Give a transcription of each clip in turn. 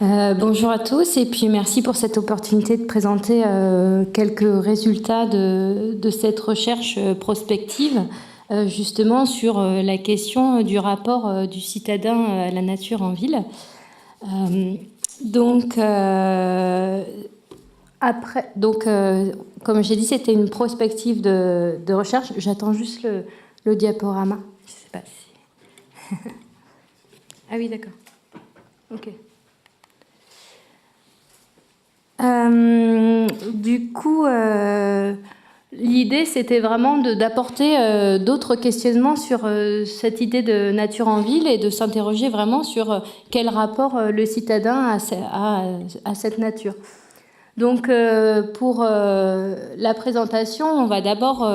Bonjour à tous et puis merci pour cette opportunité de présenter quelques résultats de cette recherche prospective justement sur la question du rapport du citadin à la nature en ville. Comme j'ai dit, c'était une prospective de recherche. J'attends juste le diaporama. Je sais pas si... Ah oui, d'accord. Ok. Du coup, l'idée, c'était vraiment d'apporter d'autres questionnements sur cette idée de nature en ville et de s'interroger vraiment sur quel rapport le citadin a à cette nature. Donc, pour la présentation, on va d'abord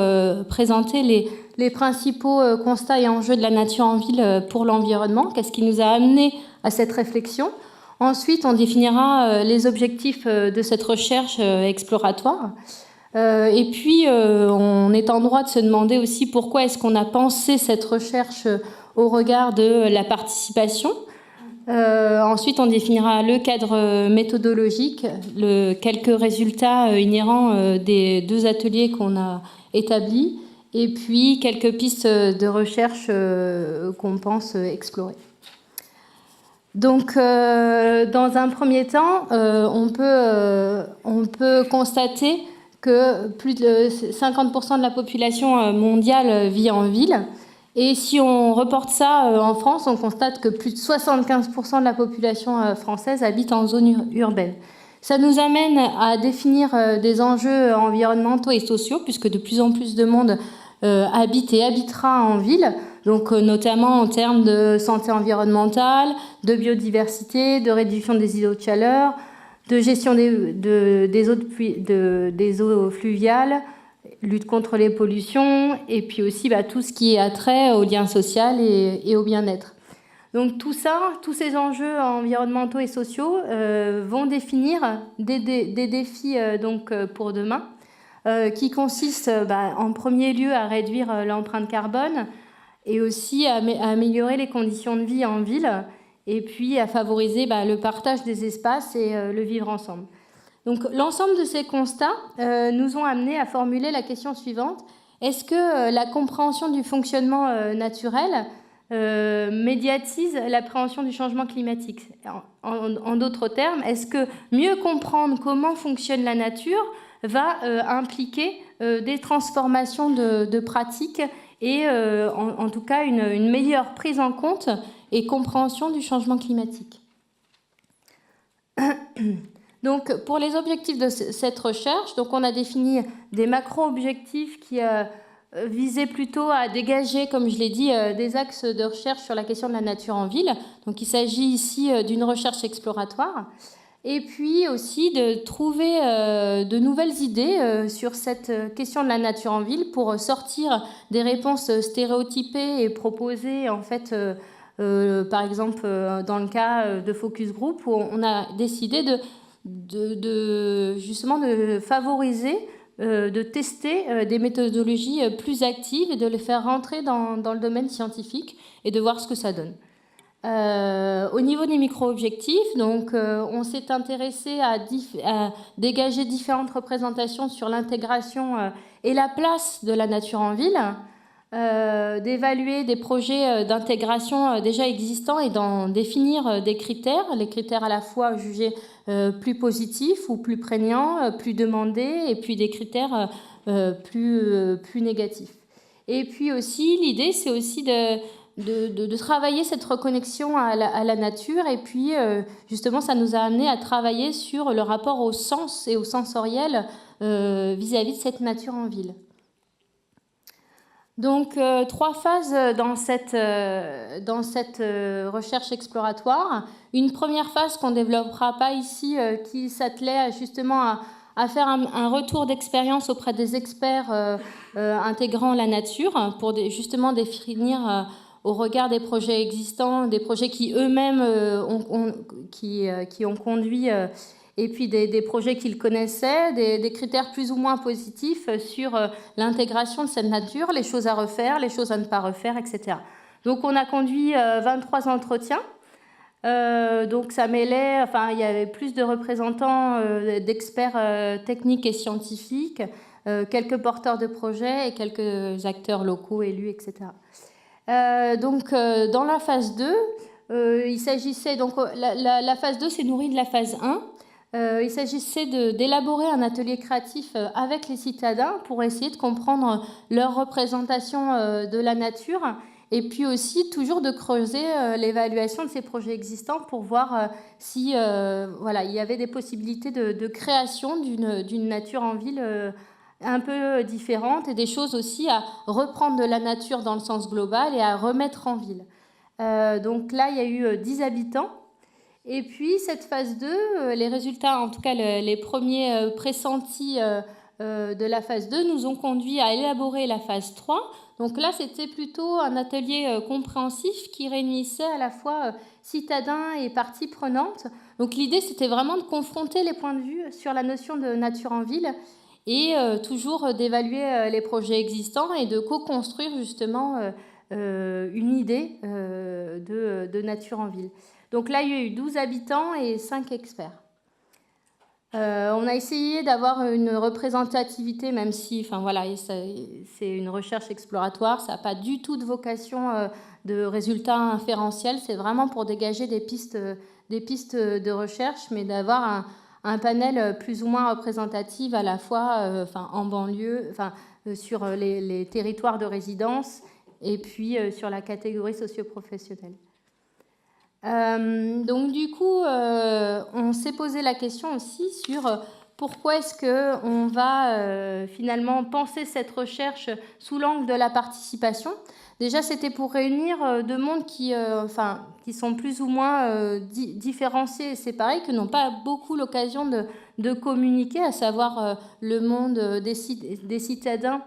présenter les principaux constats et enjeux de la nature en ville pour l'environnement. Qu'est-ce qui nous a amené à cette réflexion ? Ensuite, on définira les objectifs de cette recherche exploratoire. Et puis, on est en droit de se demander aussi pourquoi est-ce qu'on a pensé cette recherche au regard de la participation. Ensuite, on définira le cadre méthodologique, quelques résultats inhérents des 2 ateliers qu'on a établis, et puis quelques pistes de recherche qu'on pense explorer. Donc, dans un premier temps, on peut constater que plus de 50% de la population mondiale vit en ville. Et si on reporte ça en France, on constate que plus de 75% de la population française habite en zone urbaine. Ça nous amène à définir des enjeux environnementaux et sociaux, puisque de plus en plus de monde habite et habitera en ville, donc notamment en termes de santé environnementale, de biodiversité, de réduction des îlots de chaleur, de gestion des eaux fluviales, lutte contre les pollutions, et puis aussi tout ce qui est attrait au lien social et au bien-être. Donc tout ça, tous ces enjeux environnementaux et sociaux vont définir des défis pour demain, qui consistent en premier lieu à réduire l'empreinte carbone et aussi à améliorer les conditions de vie en ville et puis à favoriser le partage des espaces et le vivre ensemble. Donc l'ensemble de ces constats nous ont amenés à formuler la question suivante. Est-ce que la compréhension du fonctionnement naturel médiatise l'appréhension du changement climatique ? En d'autres termes, est-ce que mieux comprendre comment fonctionne la nature va impliquer des transformations de pratiques et en tout cas une meilleure prise en compte et compréhension du changement climatique. Donc, pour les objectifs de cette recherche, donc on a défini des macro-objectifs qui visaient plutôt à dégager, comme je l'ai dit, des axes de recherche sur la question de la nature en ville. Donc, il s'agit ici d'une recherche exploratoire. Et puis aussi de trouver de nouvelles idées sur cette question de la nature en ville pour sortir des réponses stéréotypées et proposer, en fait, par exemple, dans le cas de Focus Group, où on a décidé justement de favoriser, de tester des méthodologies plus actives et de les faire rentrer dans le domaine scientifique et de voir ce que ça donne. Au niveau des micro-objectifs, donc, on s'est intéressé à dégager différentes représentations sur l'intégration et la place de la nature en ville, d'évaluer des projets d'intégration déjà existants et d'en définir des critères, les critères à la fois jugés plus positifs ou plus prégnants, plus demandés, et puis des critères plus négatifs. Et puis aussi, l'idée, c'est aussi de travailler cette reconnexion à la nature, et puis justement ça nous a amené à travailler sur le rapport au sens et au sensoriel vis-à-vis de cette nature en ville. Donc 3 phases dans cette recherche exploratoire. Une première phase qu'on ne développera pas ici, qui s'attelait justement à faire un retour d'expérience auprès des experts intégrant la nature pour justement définir au regard des projets existants, des projets qui eux-mêmes qui ont conduit, et puis des projets qu'ils connaissaient, des critères plus ou moins positifs sur l'intégration de cette nature, les choses à refaire, les choses à ne pas refaire, etc. Donc on a conduit 23 entretiens Donc ça mêlait, enfin il y avait plus de représentants, d'experts techniques et scientifiques, quelques porteurs de projets et quelques acteurs locaux, élus, etc. Dans la phase 2, il s'agissait donc la phase 2 s'est nourrie de la phase 1. Il s'agissait d'élaborer un atelier créatif avec les citadins pour essayer de comprendre leur représentation de la nature et puis aussi toujours de creuser l'évaluation de ces projets existants pour voir si voilà, il y avait des possibilités de création d'une nature en ville un peu différente et des choses aussi à reprendre de la nature dans le sens global et à remettre en ville. Donc là, il y a eu 10 habitants. Et puis cette phase 2, les résultats, en tout cas les premiers pressentis de la phase 2 nous ont conduit à élaborer la phase 3. Donc là, c'était plutôt un atelier compréhensif qui réunissait à la fois citadins et parties prenantes. Donc l'idée, c'était vraiment de confronter les points de vue sur la notion de nature en ville et toujours d'évaluer les projets existants et de co-construire justement une idée de nature en ville. Donc là, il y a eu 12 habitants et 5 experts. On a essayé d'avoir une représentativité, même si, enfin voilà, c'est une recherche exploratoire, ça n'a pas du tout de vocation de résultats inférentiels, c'est vraiment pour dégager des pistes de recherche, mais d'avoir un panel plus ou moins représentatif à la fois en banlieue, sur les territoires de résidence et puis sur la catégorie socio-professionnelle. Donc du coup, on s'est posé la question aussi sur pourquoi est-ce qu'on va finalement penser cette recherche sous l'angle de la participation. Déjà, c'était pour réunir deux mondes qui sont plus ou moins différenciés et séparés, qui n'ont pas beaucoup l'occasion de communiquer, à savoir le monde des citadins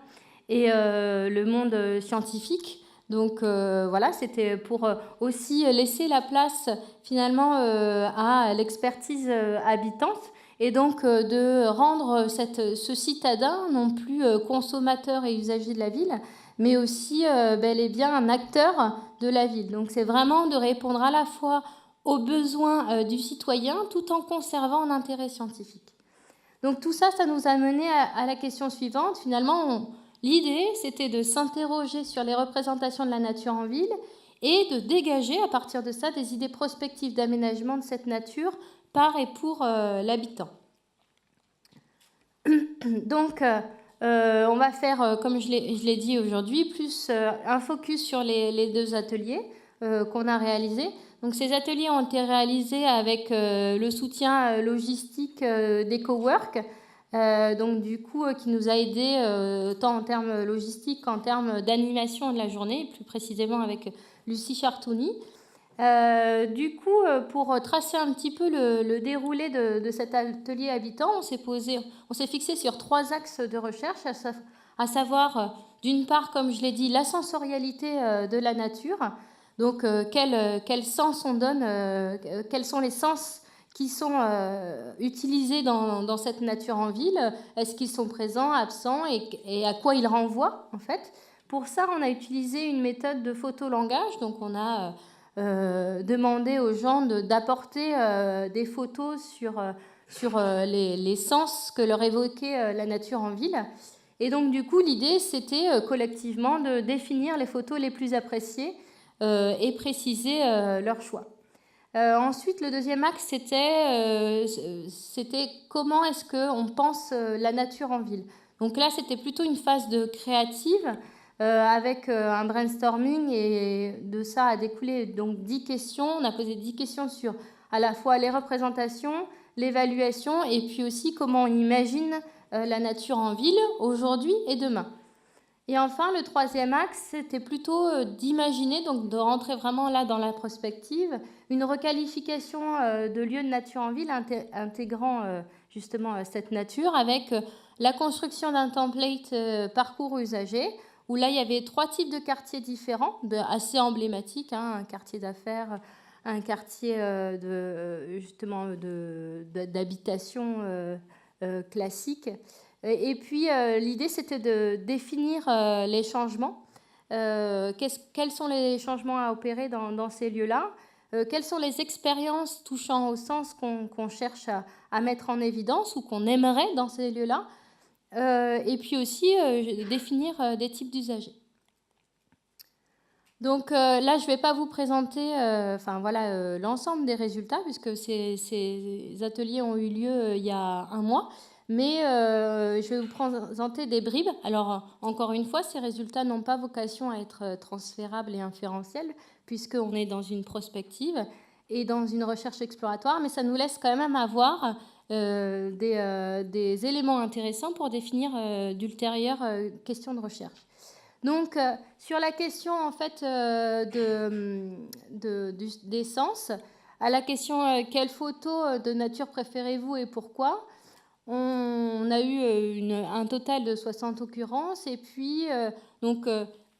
et le monde scientifique. Donc voilà, c'était pour aussi laisser la place finalement à l'expertise habitante et donc de rendre ce citadin non plus consommateur et usager de la ville, mais aussi bel et bien un acteur de la ville. Donc c'est vraiment de répondre à la fois aux besoins du citoyen tout en conservant un intérêt scientifique. Donc tout ça, ça nous a mené à la question suivante. Finalement, l'idée, c'était de s'interroger sur les représentations de la nature en ville et de dégager à partir de ça des idées prospectives d'aménagement de cette nature par et pour l'habitant. Donc, on va faire, comme je l'ai dit aujourd'hui, plus un focus sur les deux ateliers qu'on a réalisés. Donc, ces ateliers ont été réalisés avec le soutien logistique d'EcoWork, donc du coup qui nous a aidés tant en termes logistiques qu'en termes d'animation de la journée, plus précisément avec Lucie Chartouni. Du coup, pour tracer un petit peu le déroulé de cet atelier habitant, on s'est fixé sur 3 axes de recherche, à savoir d'une part, comme je l'ai dit, la sensorialité de la nature. Donc quel sens on donne, quels sont les sens qui sont utilisés dans cette nature en ville, est-ce qu'ils sont présents, absents et à quoi ils renvoient en fait. Pour ça, on a utilisé une méthode de photolangage, donc on a demandé aux gens d'apporter des photos sur les sens que leur évoquait la nature en ville. Et donc du coup, l'idée, c'était collectivement de définir les photos les plus appréciées et préciser leur choix. Ensuite, le deuxième axe, c'était comment est-ce qu'on pense la nature en ville. Donc là, c'était plutôt une phase de créative avec un brainstorming et de ça a découlé donc 10 questions. On a posé 10 questions sur à la fois les représentations, l'évaluation et puis aussi comment on imagine la nature en ville aujourd'hui et demain. Et enfin, le troisième axe, c'était plutôt d'imaginer, donc de rentrer vraiment là dans la prospective, une requalification de lieux de nature en ville intégrant justement cette nature avec la construction d'un template parcours usager, où là, il y avait 3 types de quartiers différents, assez emblématiques, hein, un quartier d'affaires, un quartier d'habitation classique. Et puis, l'idée, c'était de définir les changements. Quels sont les changements à opérer dans ces lieux-là, quelles sont les expériences touchant au sens qu'on cherche à mettre en évidence ou qu'on aimerait dans ces lieux-là, et puis aussi définir des types d'usagers. Donc là, je ne vais pas vous présenter l'ensemble des résultats, puisque ces ateliers ont eu lieu il y a un mois, mais je vais vous présenter des bribes. Alors, encore une fois, ces résultats n'ont pas vocation à être transférables et inférentiels, puisqu'on est dans une prospective et dans une recherche exploratoire, mais ça nous laisse quand même avoir des éléments intéressants pour définir d'ultérieures questions de recherche. Donc, sur la question en fait des sens, à la question quelle photo de nature préférez-vous et pourquoi, on a eu un total de 60 occurrences, et puis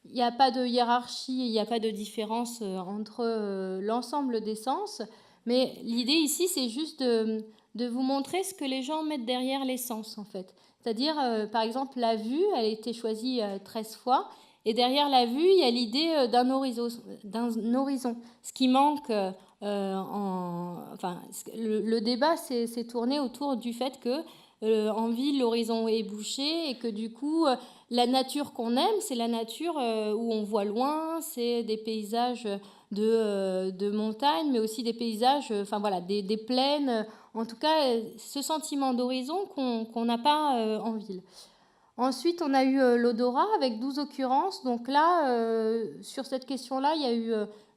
il n'y a pas de hiérarchie, il n'y a pas de différence entre l'ensemble des sens, mais l'idée ici c'est juste de vous montrer ce que les gens mettent derrière les sens en fait. C'est-à-dire, par exemple, la vue, elle a été choisie 13 fois, et derrière la vue, il y a l'idée d'un horizon. Ce qui manque, le débat s'est tourné autour du fait que en ville, l'horizon est bouché, et que du coup, la nature qu'on aime, c'est la nature où on voit loin, c'est des paysages de montagne, mais aussi des paysages, des plaines. En tout cas, ce sentiment d'horizon qu'on n'a pas en ville. Ensuite, on a eu l'odorat avec 12 occurrences. Donc là, sur cette question-là, il y a eu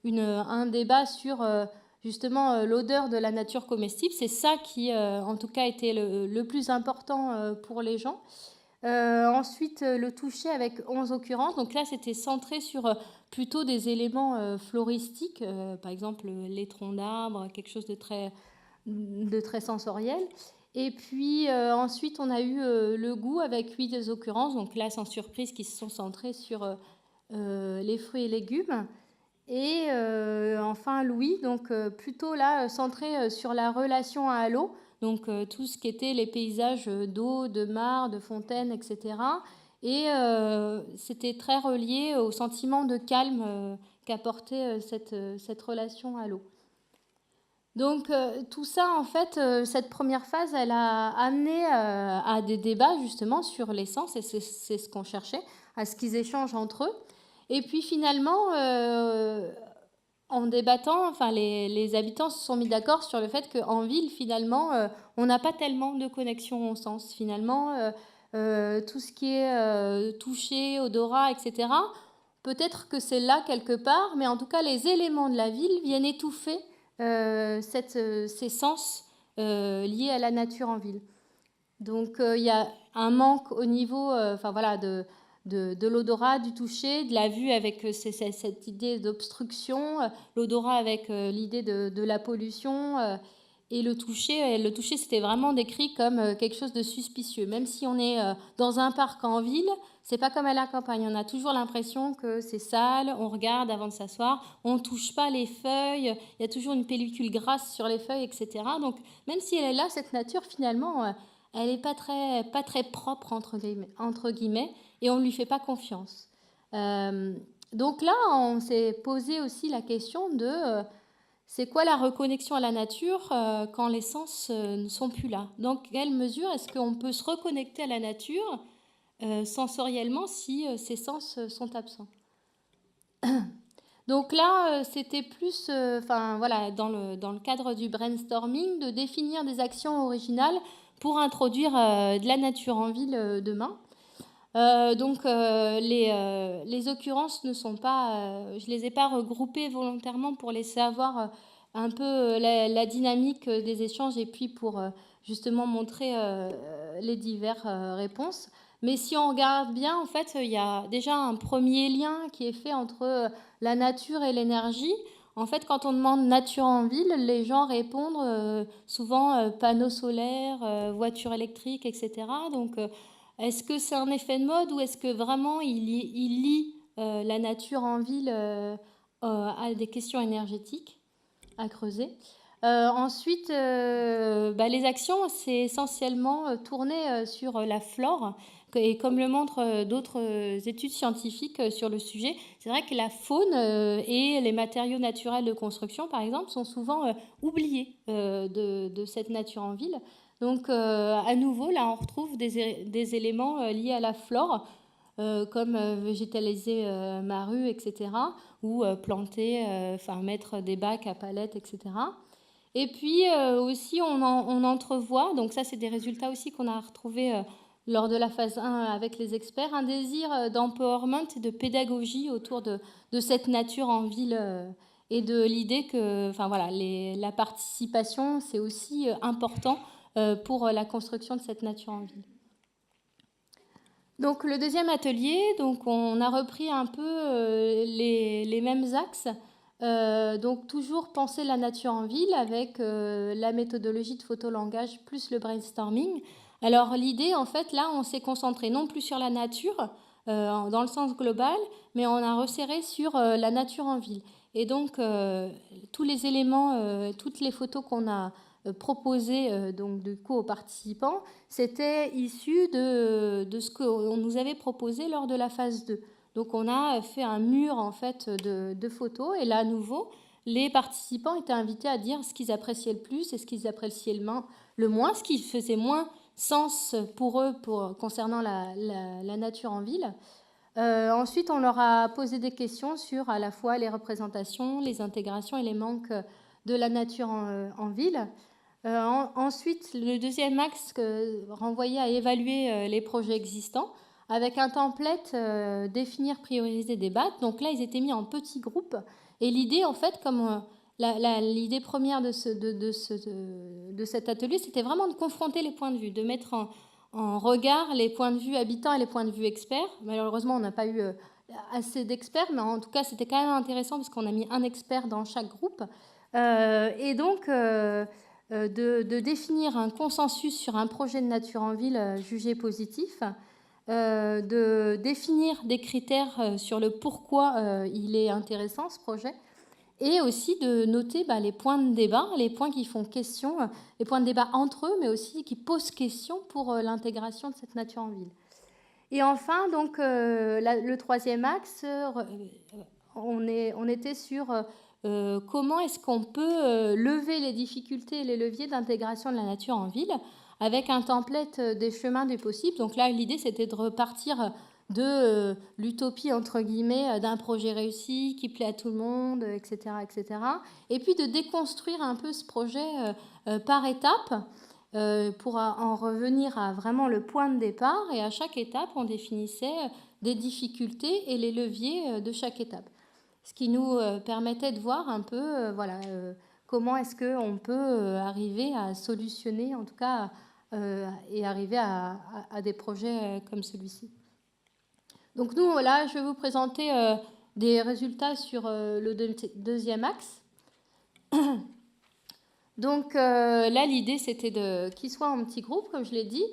un débat sur justement l'odeur de la nature comestible. C'est ça qui, en tout cas, était le plus important pour les gens. Ensuite, le toucher avec 11 occurrences. Donc là, c'était centré sur plutôt des éléments floristiques, par exemple les troncs d'arbres, quelque chose de très sensoriel. Et puis ensuite, on a eu le goût avec 8 occurrences. Donc là, sans surprise, qui se sont centrés sur les fruits et légumes. Et enfin, l'ouïe, donc plutôt là, centré sur la relation à l'eau. Donc tout ce qui était les paysages d'eau, de mares, de fontaines, etc. Et c'était très relié au sentiment de calme qu'apportait cette relation à l'eau. Donc tout ça, en fait, cette première phase, elle a amené à des débats justement sur les sens, et c'est ce qu'on cherchait, à ce qu'ils échangent entre eux. Et puis finalement, en débattant, les habitants se sont mis d'accord sur le fait qu'en ville, finalement, on n'a pas tellement de connexion au sens. Finalement, tout ce qui est toucher, odorat, etc., peut-être que c'est là quelque part, mais en tout cas, les éléments de la ville viennent étouffer ces sens liés à la nature en ville. Donc il y a un manque au niveau de l'odorat, du toucher, de la vue avec cette idée d'obstruction, l'odorat avec l'idée de la pollution, et le toucher c'était vraiment décrit comme quelque chose de suspicieux. Même si on est dans un parc en ville, c'est pas comme à la campagne. On a toujours l'impression que c'est sale, on regarde avant de s'asseoir, on touche pas les feuilles, il y a toujours une pellicule grasse sur les feuilles, etc. Donc même si elle est là, cette nature finalement, elle n'est pas très propre entre guillemets, et on ne lui fait pas confiance. Donc là, on s'est posé aussi la question de c'est quoi la reconnexion à la nature quand les sens ne sont plus là. Dans quelle mesure est-ce qu'on peut se reconnecter à la nature sensoriellement si ces sens sont absents? Donc là, c'était plus, dans le cadre du brainstorming, de définir des actions originales pour introduire de la nature en ville demain. Les occurrences ne sont pas, je les ai pas regroupées volontairement pour laisser avoir un peu la dynamique des échanges, et puis pour justement montrer les diverses réponses. Mais si on regarde bien, en fait, il y a déjà un premier lien qui est fait entre la nature et l'énergie. En fait, quand on demande nature en ville, les gens répondent souvent panneaux solaires, voitures électriques, etc. Donc, est-ce que c'est un effet de mode, ou est-ce que vraiment il lie la nature en ville à des questions énergétiques à creuser? Ensuite, les actions, c'est essentiellement tourné sur la flore, Et comme le montrent d'autres études scientifiques sur le sujet, c'est vrai que la faune et les matériaux naturels de construction, par exemple, sont souvent oubliés de cette nature en ville. Donc, à nouveau, là, on retrouve des éléments liés à la flore, comme végétaliser ma rue, etc., ou planter, mettre des bacs à palettes, etc. Et puis aussi, on entrevoit, donc ça, c'est des résultats aussi qu'on a retrouvés lors de la phase 1 avec les experts, un désir d'empowerment et de pédagogie autour de cette nature en ville et de l'idée que la participation, c'est aussi important pour la construction de cette nature en ville. Donc le deuxième atelier, donc on a repris un peu les mêmes axes. Donc toujours penser la nature en ville avec la méthodologie de photolangage plus le brainstorming. Alors l'idée, en fait, là, on s'est concentré non plus sur la nature dans le sens global, mais on a resserré sur la nature en ville. Et donc tous les éléments, toutes les photos qu'on a proposées donc du coup aux participants, c'était issu de ce qu'on nous avait proposé lors de la phase 2. Donc on a fait un mur en fait de photos et là à nouveau les participants étaient invités à dire ce qu'ils appréciaient le plus et ce qu'ils appréciaient le moins, ce qui faisait moins sens pour eux concernant la nature en ville. Ensuite, on leur a posé des questions sur à la fois les représentations, les intégrations et les manques de la nature en ville. Ensuite, le deuxième axe renvoyait à évaluer les projets existants avec un template définir, prioriser, débattre. Donc là, ils étaient mis en petits groupes. Et l'idée, en fait, comme l'idée première de cet atelier, c'était vraiment de confronter les points de vue, de mettre en regard les points de vue habitants et les points de vue experts. Malheureusement, on n'a pas eu assez d'experts, mais en tout cas, c'était quand même intéressant parce qu'on a mis un expert dans chaque groupe. Et donc, de définir un consensus sur un projet de nature en ville jugé positif, de définir des critères sur le pourquoi il est intéressant, ce projet, et aussi de noter les points de débat, les points qui font question, les points de débat entre eux, mais aussi qui posent question pour l'intégration de cette nature en ville. Et enfin, donc, le troisième axe, on était sur comment est-ce qu'on peut lever les difficultés et les leviers d'intégration de la nature en ville avec un template des chemins du possible. Donc là, l'idée, c'était de repartir de l'utopie, entre guillemets, d'un projet réussi qui plaît à tout le monde, etc., etc. Et puis de déconstruire un peu ce projet par étapes pour en revenir à vraiment le point de départ. Et à chaque étape, on définissait des difficultés et les leviers de chaque étape. Ce qui nous permettait de voir un peu comment est-ce qu'on peut arriver à solutionner, en tout cas, et arriver à des projets comme celui-ci. Donc nous, là, je vais vous présenter des résultats sur le deuxième axe. Donc là, l'idée, c'était qu'ils soient en petits groupes, comme je l'ai dit.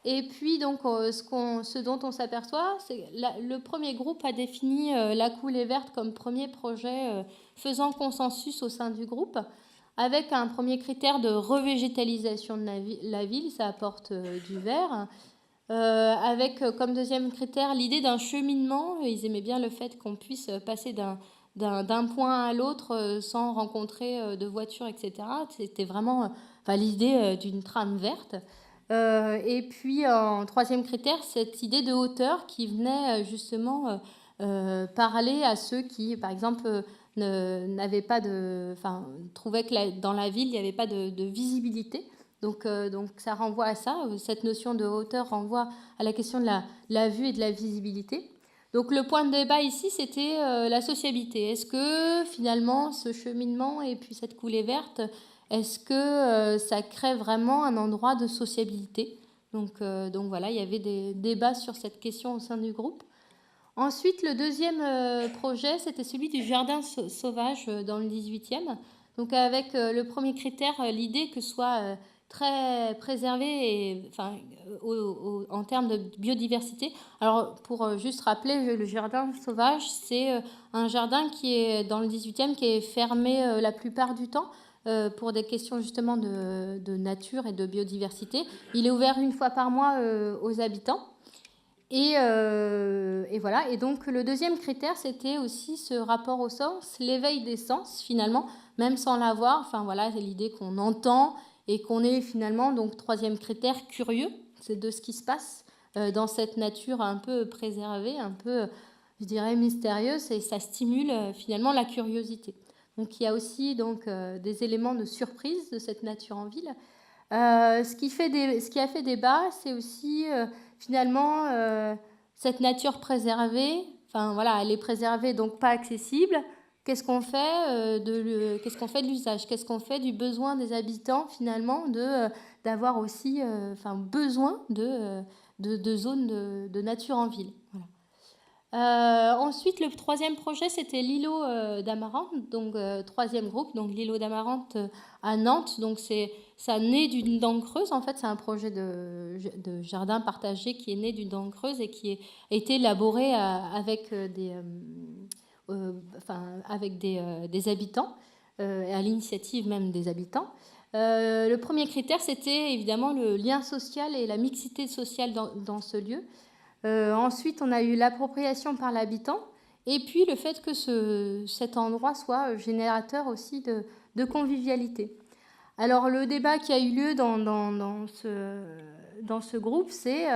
Et puis, donc, ce dont on s'aperçoit, c'est que le premier groupe a défini la coulée verte comme premier projet faisant consensus au sein du groupe, avec un premier critère de revégétalisation de la ville, ça apporte du vert. Avec comme deuxième critère l'idée d'un cheminement. Ils aimaient bien le fait qu'on puisse passer d'un point à l'autre sans rencontrer de voitures, etc. C'était vraiment l'idée d'une trame verte. Et puis en troisième critère, cette idée de hauteur qui venait justement parler à ceux qui, par exemple, n'avaient pas trouvaient que dans la ville, il n'y avait pas de visibilité. Donc ça renvoie à ça, cette notion de hauteur renvoie à la question de la vue et de la visibilité. Donc le point de débat ici, c'était la sociabilité. Est-ce que finalement ce cheminement et puis cette coulée verte, est-ce que ça crée vraiment un endroit de sociabilité ? Donc voilà, il y avait des débats sur cette question au sein du groupe. Ensuite, le deuxième projet, c'était celui du jardin sauvage dans le 18e. Donc avec le premier critère, l'idée que soit très préservé en termes de biodiversité. Alors pour juste rappeler, le jardin sauvage, c'est un jardin qui est dans le 18e, qui est fermé la plupart du temps pour des questions justement de nature et de biodiversité. Il est ouvert une fois par mois aux habitants. Et voilà. Et donc le deuxième critère, c'était aussi ce rapport au sens, l'éveil des sens finalement, même sans l'avoir. Enfin voilà, c'est l'idée qu'on entend et qu'on est finalement, donc troisième critère, curieux, c'est de ce qui se passe dans cette nature un peu préservée, un peu, je dirais, mystérieuse, et ça stimule finalement la curiosité. Donc il y a aussi donc des éléments de surprise de cette nature en ville. Ce qui a fait débat, c'est aussi finalement cette nature préservée. Enfin voilà, elle est préservée, donc pas accessible. Qu'est-ce qu'on fait qu'est-ce qu'on fait de l'usage? Qu'est-ce qu'on fait du besoin des habitants finalement d'avoir aussi besoin de zones de nature en ville. Voilà. Ensuite, le troisième projet, c'était l'îlot d'Amarante, donc troisième groupe, donc l'îlot d'Amarante à Nantes. Donc ça naît d'une dent creuse. En fait, c'est un projet de jardin partagé qui est né d'une dent creuse et qui a été élaboré avec des habitants, à l'initiative même des habitants. Le premier critère, c'était évidemment le lien social et la mixité sociale dans ce lieu. Ensuite, on a eu l'appropriation par l'habitant et puis le fait que cet endroit soit générateur aussi de convivialité. Alors, le débat qui a eu lieu dans ce groupe, c'est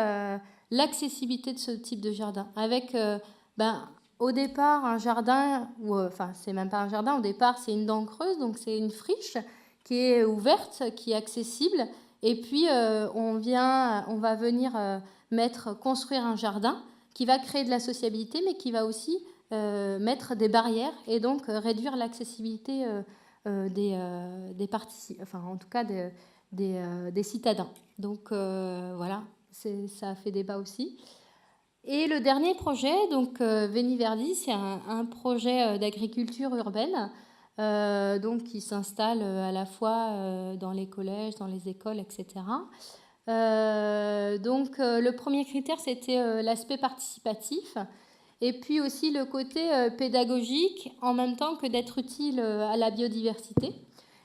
l'accessibilité de ce type de jardin. Avec, au départ, un jardin, c'est même pas un jardin, au départ, c'est une dent creuse, donc c'est une friche qui est ouverte, qui est accessible. Et puis, on va venir construire un jardin qui va créer de la sociabilité, mais qui va aussi mettre des barrières et donc réduire l'accessibilité des participants, enfin en tout cas des citadins. Donc voilà, ça a fait débat aussi. Et le dernier projet, donc Veni Verdi, c'est un projet d'agriculture urbaine, donc qui s'installe à la fois dans les collèges, dans les écoles, etc. Donc le premier critère, c'était l'aspect participatif. Et puis aussi le côté pédagogique, en même temps que d'être utile à la biodiversité.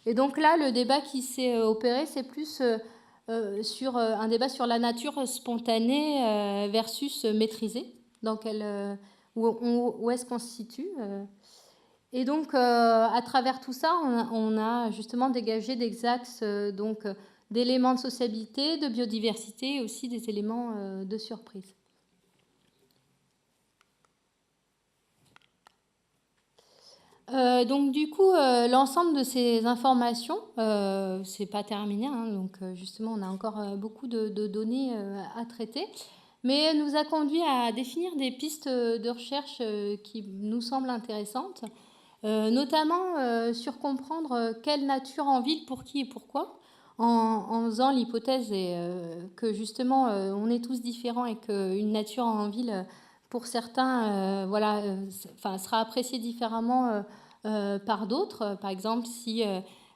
Et donc là, le débat qui s'est opéré, c'est plus sur un débat sur la nature spontanée versus maîtrisée. Où est-ce qu'on se situe Et donc, à travers tout ça, on a justement dégagé des axes d'éléments de sociabilité, de biodiversité et aussi des éléments de surprise. Donc du coup, l'ensemble de ces informations, c'est pas terminé, hein, donc justement, on a encore beaucoup de données à traiter, mais nous a conduit à définir des pistes de recherche qui nous semblent intéressantes, notamment sur comprendre quelle nature en ville, pour qui et pourquoi, en faisant l'hypothèse que justement on est tous différents et qu'une nature en ville, pour certains, sera appréciée différemment par d'autres. Par exemple, si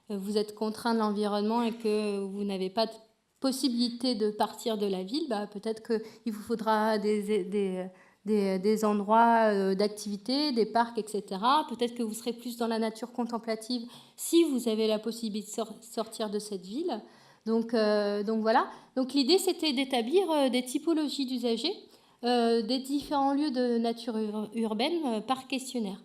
vous êtes contraint de l'environnement et que vous n'avez pas de possibilité de partir de la ville, peut-être qu'il vous faudra des endroits d'activité, des parcs, etc. Peut-être que vous serez plus dans la nature contemplative si vous avez la possibilité de sortir de cette ville. Donc voilà. Donc l'idée, c'était d'établir des typologies d'usagers des différents lieux de nature urbaine par questionnaire.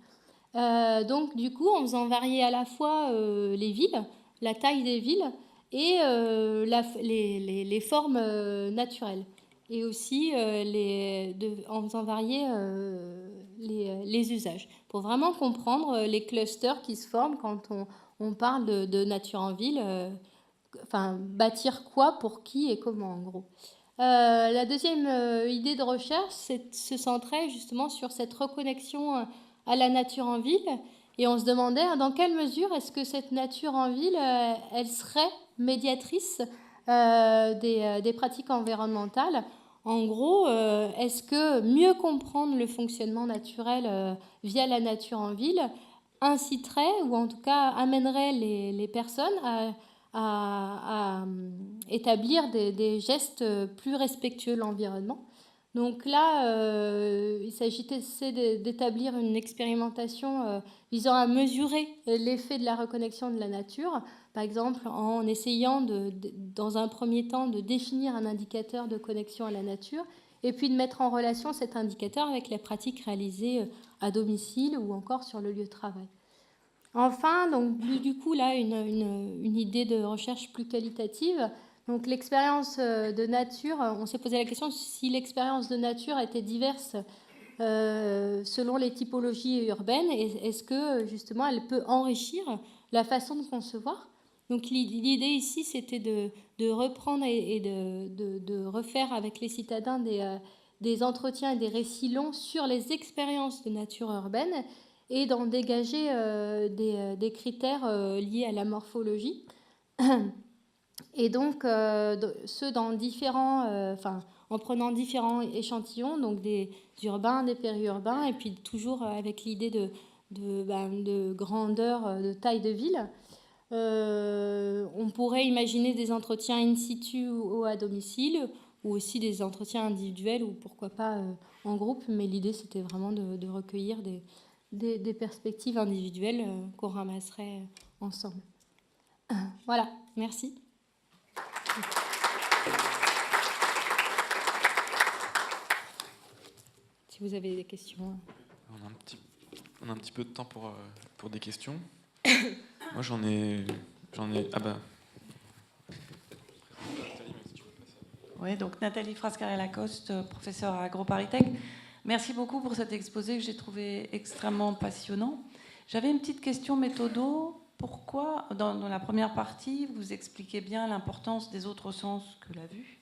Donc du coup, en faisant varier à la fois les villes, la taille des villes et les formes naturelles. Et aussi en faisant varier les usages. Pour vraiment comprendre les clusters qui se forment quand on parle de nature en ville. Bâtir quoi, pour qui et comment, en gros. La deuxième idée de recherche, c'est se centrer justement sur cette reconnexion à la nature en ville. Et on se demandait dans quelle mesure est-ce que cette nature en ville, elle serait médiatrice des pratiques environnementales. En gros, est-ce que mieux comprendre le fonctionnement naturel via la nature en ville inciterait, ou en tout cas amènerait les personnes à établir des gestes plus respectueux de l'environnement. Donc là, il s'agit d'établir une expérimentation visant à mesurer l'effet de la reconnexion de la nature, par exemple en essayant dans un premier temps de définir un indicateur de connexion à la nature et puis de mettre en relation cet indicateur avec les pratiques réalisées à domicile ou encore sur le lieu de travail. Enfin, donc, du coup, là, une idée de recherche plus qualitative. Donc, l'expérience de nature, on s'est posé la question si l'expérience de nature était diverse selon les typologies urbaines, est-ce que, justement, elle peut enrichir la façon de concevoir. Donc, l'idée ici, c'était de reprendre et de refaire avec les citadins des entretiens et des récits longs sur les expériences de nature urbaine et d'en dégager des critères liés à la morphologie. Et donc, ceux dans différents, en prenant différents échantillons, donc des urbains, des périurbains, et puis toujours avec l'idée de grandeur, de taille de ville. On pourrait imaginer des entretiens in situ ou à domicile, ou aussi des entretiens individuels, ou pourquoi pas en groupe, mais l'idée c'était vraiment de recueillir des perspectives individuelles qu'on ramasserait ensemble. Voilà, merci. Si vous avez des questions. On a un petit peu de temps pour des questions. Moi, j'en ai. Ah bah. Oui, donc Nathalie Frascarel-Lacoste, professeure à AgroParisTech. Merci beaucoup pour cet exposé que j'ai trouvé extrêmement passionnant. J'avais une petite question méthodo. Pourquoi, dans la première partie, vous expliquez bien l'importance des autres sens que la vue.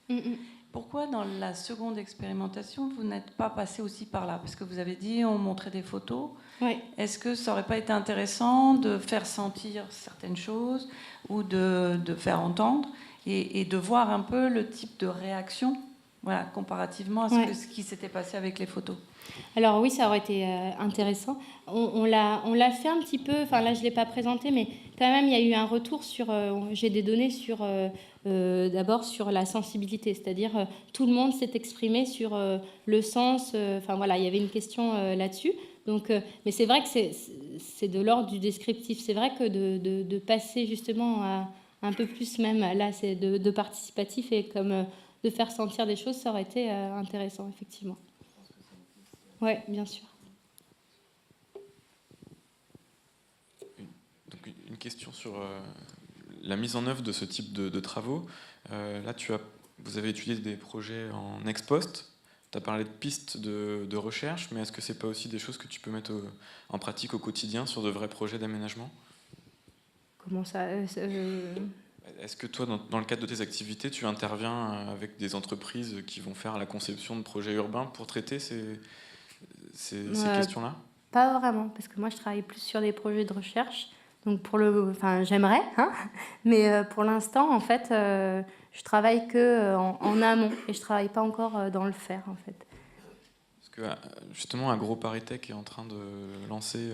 Pourquoi, dans la seconde expérimentation, vous n'êtes pas passé aussi par là? Parce que vous avez dit, on montrait des photos. Oui. Est-ce que ça n'aurait pas été intéressant de faire sentir certaines choses ou de faire entendre et de voir un peu le type de réaction, voilà, comparativement à ce qui s'était passé avec les photos? Alors oui, ça aurait été intéressant. On l'a fait un petit peu, enfin là je ne l'ai pas présenté, mais quand même il y a eu un retour sur, j'ai des données sur, d'abord sur la sensibilité, c'est-à-dire tout le monde s'est exprimé sur le sens, enfin voilà, il y avait une question là-dessus. Donc, mais c'est vrai que c'est de l'ordre du descriptif. C'est vrai que de passer justement à un peu plus même, là c'est de participatif et comme de faire sentir des choses, ça aurait été intéressant effectivement. Oui, bien sûr. Donc, une question sur la mise en œuvre de ce type de travaux. Là, vous avez étudié des projets en ex post. Tu as parlé de pistes de recherche, mais est-ce que ce n'est pas aussi des choses que tu peux mettre en pratique au quotidien sur de vrais projets d'aménagement? Comment ça Est-ce que toi, dans le cadre de tes activités, tu interviens avec des entreprises qui vont faire la conception de projets urbains pour traiter ces questions-là? Pas vraiment, parce que moi je travaille plus sur des projets de recherche. Donc j'aimerais, hein, mais pour l'instant en fait, je travaille que en amont et je travaille pas encore dans le faire en fait. Parce que justement, AgroParisTech est en train de lancer,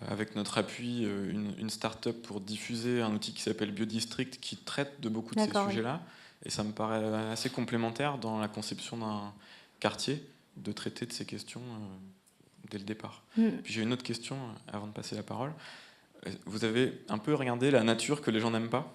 avec notre appui, une start-up pour diffuser un outil qui s'appelle Biodistrict qui traite de beaucoup de ces sujets-là. Et ça me paraît assez complémentaire dans la conception d'un quartier de traiter de ces questions dès le départ. Puis j'ai une autre question avant de passer la parole. Vous avez un peu regardé la nature que les gens n'aiment pas?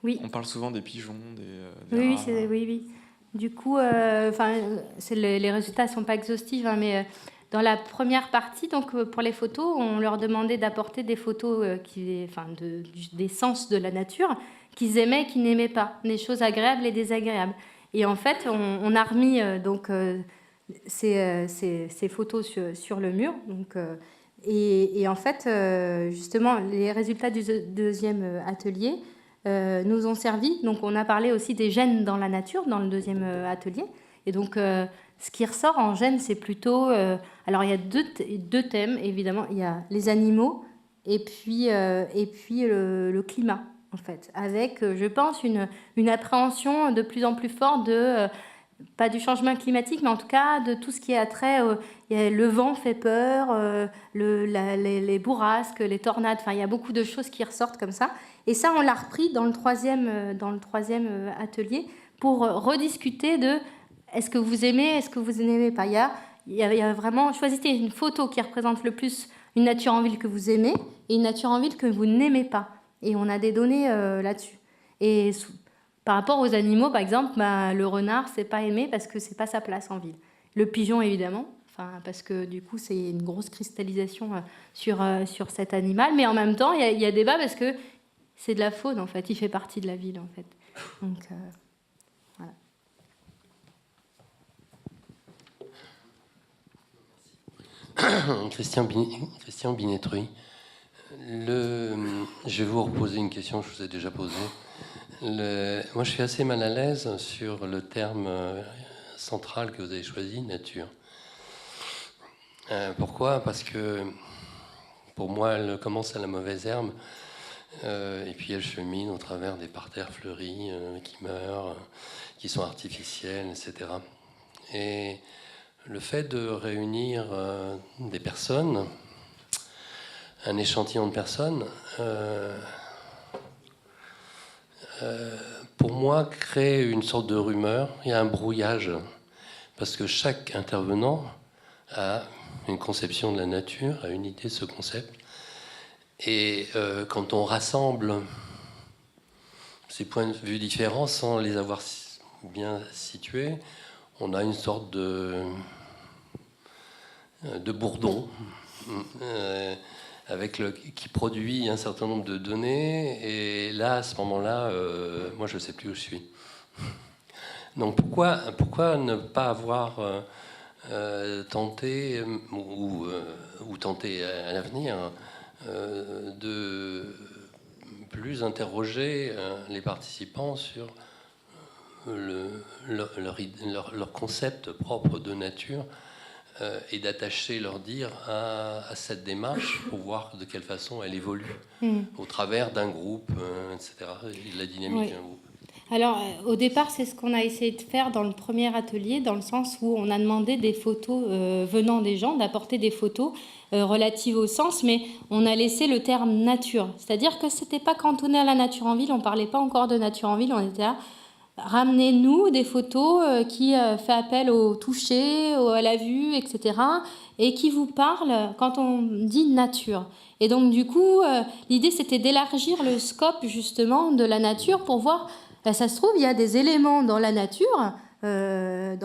Oui. On parle souvent des pigeons, des oui, rats. Oui. Du coup, les résultats ne sont pas exhaustifs, hein, mais dans la première partie, donc pour les photos, on leur demandait d'apporter des photos des sens de la nature qu'ils aimaient et qu'ils n'aimaient pas, des choses agréables et désagréables. Et en fait, on a remis ces photos sur le mur. Donc, et en fait, justement, les résultats du deuxième atelier nous ont servi. Donc, on a parlé aussi des gènes dans la nature, dans le deuxième atelier. Et donc, ce qui ressort en gènes, c'est plutôt... alors, il y a deux thèmes, évidemment. Il y a les animaux et puis le climat, en fait. Avec, je pense, une appréhension de plus en plus forte pas du changement climatique, mais en tout cas de tout ce qui est attrait. Le vent fait peur, les bourrasques, les tornades. Enfin, il y a beaucoup de choses qui ressortent comme ça. Et ça, on l'a repris dans le troisième atelier pour rediscuter de est-ce que vous aimez, est-ce que vous n'aimez pas. Il y a vraiment, choisissez une photo qui représente le plus une nature en ville que vous aimez et une nature en ville que vous n'aimez pas. Et on a des données là-dessus. Et Par rapport aux animaux, par exemple, le renard, c'est pas aimé parce que c'est pas sa place en ville. Le pigeon, évidemment, parce que du coup, c'est une grosse cristallisation sur cet animal. Mais en même temps, il y a débat parce que c'est de la faune, en fait. Il fait partie de la ville, en fait. Donc, voilà. Christian Binetruy. Je vais vous reposer une question que je vous ai déjà posée. Moi, je suis assez mal à l'aise sur le terme central que vous avez choisi, nature. Pourquoi ? Parce que pour moi, elle commence à la mauvaise herbe et puis elle chemine au travers des parterres fleuris qui meurent, qui sont artificiels, etc. Et le fait de réunir des personnes, un échantillon de personnes, pour moi, crée une sorte de rumeur. Il y a un brouillage, parce que chaque intervenant a une conception de la nature, a une idée de ce concept. Et quand on rassemble ces points de vue différents sans les avoir bien situés, on a une sorte de bourdon qui produit un certain nombre de données. Et là, à ce moment-là, moi, je ne sais plus où je suis. Donc pourquoi ne pas avoir tenté, ou tenter à l'avenir, de plus interroger les participants sur leur concept propre de nature et d'attacher leur dire à cette démarche pour voir de quelle façon elle évolue au travers d'un groupe, etc. Et de la dynamique d'un groupe. Alors, au départ, c'est ce qu'on a essayé de faire dans le premier atelier, dans le sens où on a demandé des photos venant des gens, d'apporter des photos relatives au sens, mais on a laissé le terme nature. C'est-à-dire que c'était pas cantonné à la nature en ville, on parlait pas encore de nature en ville, on était là, ramenez-nous des photos qui fait appel au toucher, à la vue, etc., et qui vous parlent quand on dit nature. Et donc, du coup, l'idée, c'était d'élargir le scope, justement, de la nature pour voir... ça se trouve, il y a des éléments dans la nature, enfin,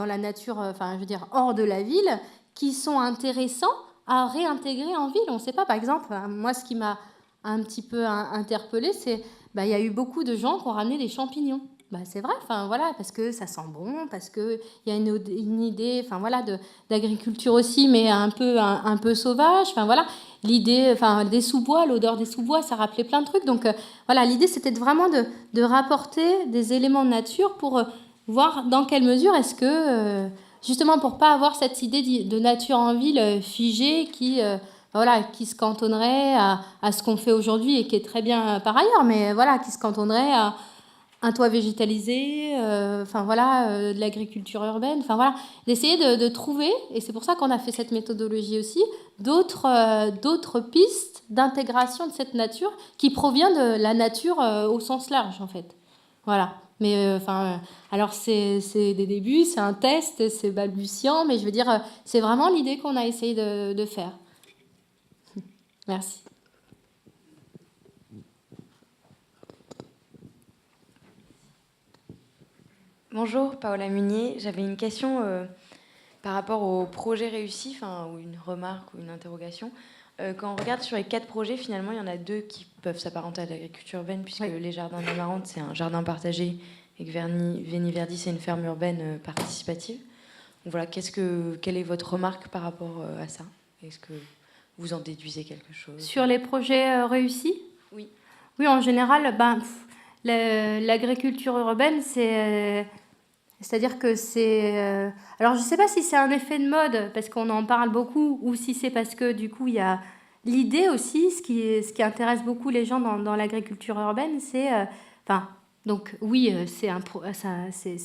je veux dire, hors de la ville, qui sont intéressants à réintégrer en ville. On ne sait pas, par exemple, moi, ce qui m'a un petit peu interpellée, c'est il y a eu beaucoup de gens qui ont ramené des champignons. C'est vrai, enfin voilà, parce que ça sent bon, parce qu'il y a une idée, enfin voilà, d'agriculture aussi, mais un peu sauvage, enfin voilà, l'idée, enfin des sous-bois, l'odeur des sous-bois, ça rappelait plein de trucs. Donc voilà, l'idée c'était vraiment de rapporter des éléments de nature pour voir dans quelle mesure est-ce que, justement pour pas avoir cette idée de nature en ville figée qui se cantonnerait à ce qu'on fait aujourd'hui et qui est très bien par ailleurs, mais voilà, qui se cantonnerait à un toit végétalisé, de l'agriculture urbaine, d'essayer de trouver, et c'est pour ça qu'on a fait cette méthodologie aussi, d'autres pistes d'intégration de cette nature qui provient de la nature au sens large, en fait. Voilà. Mais alors c'est des débuts, c'est un test, c'est balbutiant, mais je veux dire, c'est vraiment l'idée qu'on a essayé de faire. Merci. Bonjour, Paola Munier. J'avais une question par rapport au projet réussi, ou une remarque ou une interrogation. Quand on regarde sur les 4 projets, finalement, il y en a 2 qui peuvent s'apparenter à l'agriculture urbaine, puisque les jardins d'Amarante, c'est un jardin partagé, et que Veni Verdi, c'est une ferme urbaine participative. Donc voilà, quelle est votre remarque par rapport à ça ? Est-ce que vous en déduisez quelque chose ? Sur les projets réussis ? Oui. Oui, en général, l'agriculture urbaine, c'est-à-dire que c'est... alors, je ne sais pas si c'est un effet de mode, parce qu'on en parle beaucoup, ou si c'est parce que, du coup, il y a l'idée aussi, ce qui intéresse beaucoup les gens dans l'agriculture urbaine, c'est... donc, oui, c'est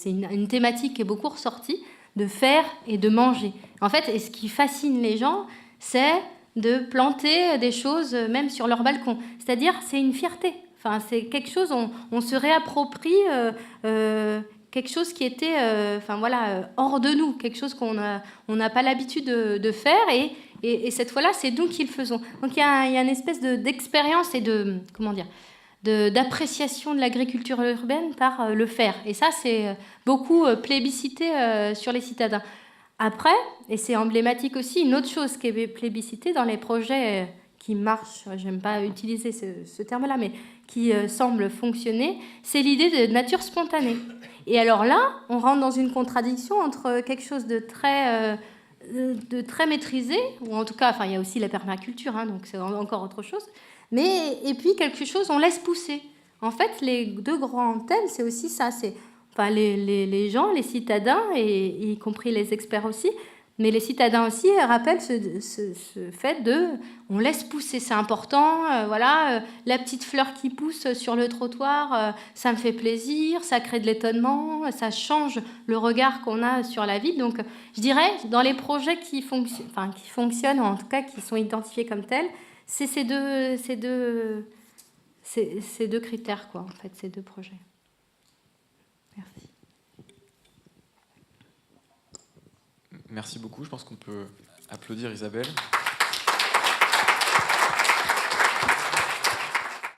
une thématique qui est beaucoup ressortie, de faire et de manger. En fait, et ce qui fascine les gens, c'est de planter des choses, même sur leur balcon. C'est-à-dire, c'est une fierté. Enfin, c'est quelque chose, on se réapproprie quelque chose qui était hors de nous, quelque chose qu'on n'a pas l'habitude de faire, et cette fois-là, c'est nous qui le faisons. Donc il y a une espèce d'expérience et d'appréciation de l'agriculture urbaine par le faire. Et ça, c'est beaucoup plébiscité sur les citadins. Après, et c'est emblématique aussi, une autre chose qui est plébiscitée dans les projets qui marchent, j'aime pas utiliser ce terme-là, mais qui semble fonctionner, c'est l'idée de nature spontanée. Et alors là, on rentre dans une contradiction entre quelque chose de très maîtrisé, ou en tout cas, enfin, il y a aussi la permaculture, hein, donc c'est encore autre chose, et puis quelque chose, on laisse pousser. En fait, les deux grands thèmes, c'est aussi ça, c'est enfin, les gens, les citadins, et y compris les experts aussi, mais les citadins aussi rappellent ce fait de on laisse pousser, c'est important, voilà, la petite fleur qui pousse sur le trottoir, ça me fait plaisir, ça crée de l'étonnement, ça change le regard qu'on a sur la ville. Donc je dirais, dans les projets qui fonctionnent, ou en tout cas qui sont identifiés comme tels, c'est ces deux critères, quoi, en fait, ces deux projets. Merci. Merci beaucoup. Je pense qu'on peut applaudir Isabelle.